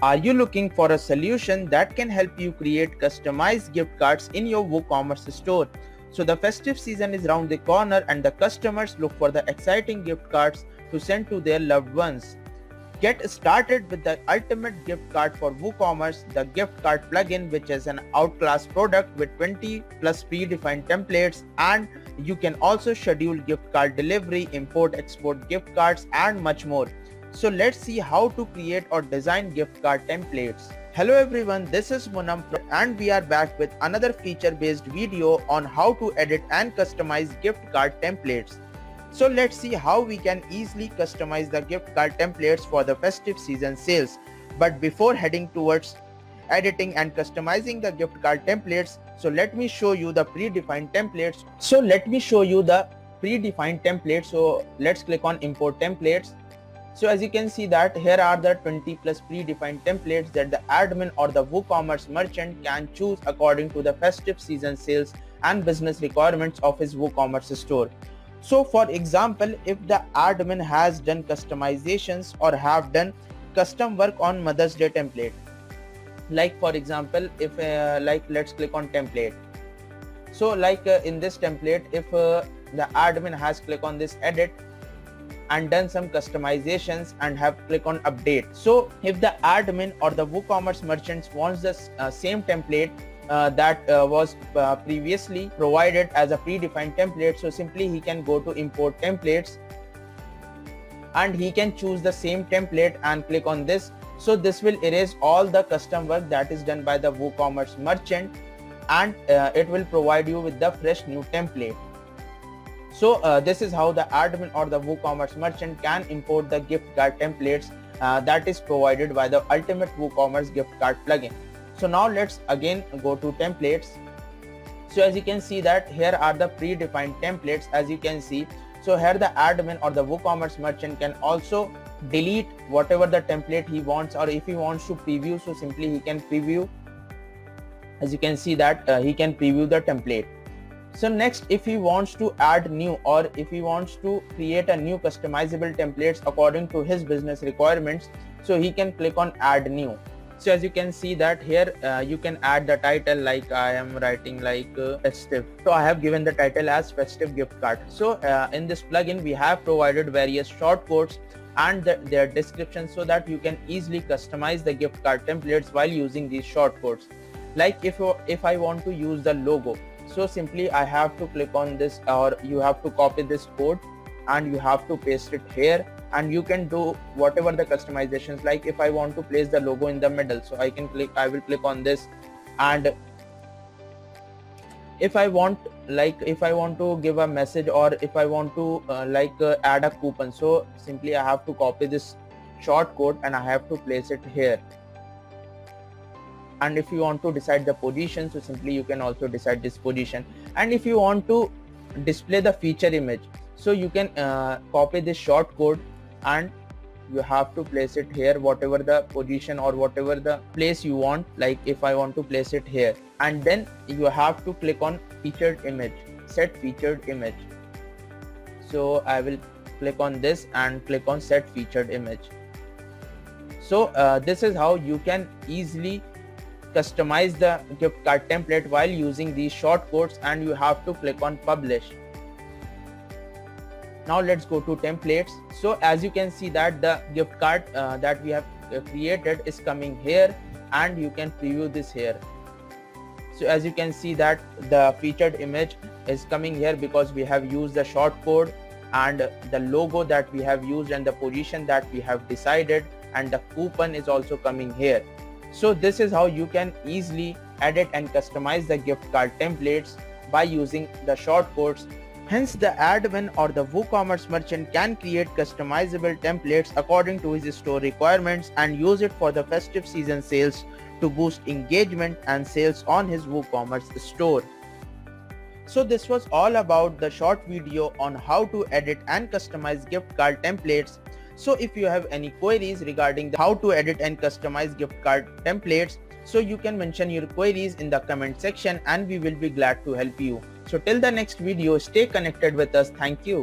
Are you looking for a solution that can help you create customized gift cards in your WooCommerce store? So the festive season is around the corner and the customers look for the exciting gift cards to send to their loved ones. Get started with the ultimate gift card for WooCommerce, the gift card plugin, which is an outclass product with 20 plus predefined templates, and you can also schedule gift card delivery, import, export gift cards, and much more. So let's see how to create or design gift card templates. Hello everyone, this is Munam and we are back with another feature-based video on how to edit and customize gift card templates. So let's see how we can easily customize the gift card templates for the festive season sales. But before heading towards editing and customizing the gift card templates, so let me show you the predefined templates. So let's click on import templates. So as you can see that here are the 20 plus predefined templates that the admin or the WooCommerce merchant can choose according to the festive season sales and business requirements of his WooCommerce store. So for example, if the admin has done customizations or have done custom work on Mother's Day template, like for example, if let's click on template. So in this template, if the admin has clicked on this edit and done some customizations and have clicked on update. So if the admin or the WooCommerce merchants wants the same template that was previously provided as a predefined template, so simply he can go to import templates and he can choose the same template and click on this. So this will erase all the custom work that is done by the WooCommerce merchant and it will provide you with the fresh new template. So this is how the admin or the WooCommerce merchant can import the gift card templates that is provided by the ultimate WooCommerce gift card plugin. So now let's again go to templates. So as you can see that here are the predefined templates, as you can see. So here the admin or the WooCommerce merchant can also delete whatever the template he wants, or if he wants to preview, so simply he can preview. As you can see that he can preview the template. So next, if he wants to add new or if he wants to create a new customizable templates according to his business requirements, so he can click on add new. So as you can see that here you can add the title, like I am writing like festive. So I have given the title as festive gift card. So in this plugin we have provided various shortcodes and their description so that you can easily customize the gift card templates while using these shortcodes. Like if I want to use the logo, so simply I have to click on this, or you have to copy this code and you have to paste it here, and you can do whatever the customizations. Like if I want to place the logo in the middle, so I will click on this, and if I want to give a message, or if I want to add a coupon, so simply I have to copy this short code and I have to place it here. And if you want to decide the position, so simply you can also decide this position. And if you want to display the feature image, so you can copy this short code and you have to place it here, whatever the position or whatever the place you want. Like if I want to place it here, and then you have to click on featured image, set featured image. So I will click on this and click on set featured image. So this is how you can easily customize the gift card template while using these shortcodes, and you have to click on publish. Now let's go to templates. So as you can see that the gift card that we have created is coming here, and you can preview this here. So as you can see that the featured image is coming here because we have used the shortcode, and the logo that we have used and the position that we have decided, and the coupon is also coming here. So this is how you can easily edit and customize the gift card templates by using the shortcodes. Hence the admin or the WooCommerce merchant can create customizable templates according to his store requirements and use it for the festive season sales to boost engagement and sales on his WooCommerce store. So this was all about the short video on how to edit and customize gift card templates. So if you have any queries regarding how to edit and customize gift card templates, so you can mention your queries in the comment section and we will be glad to help you. So till the next video, stay connected with us. Thank you.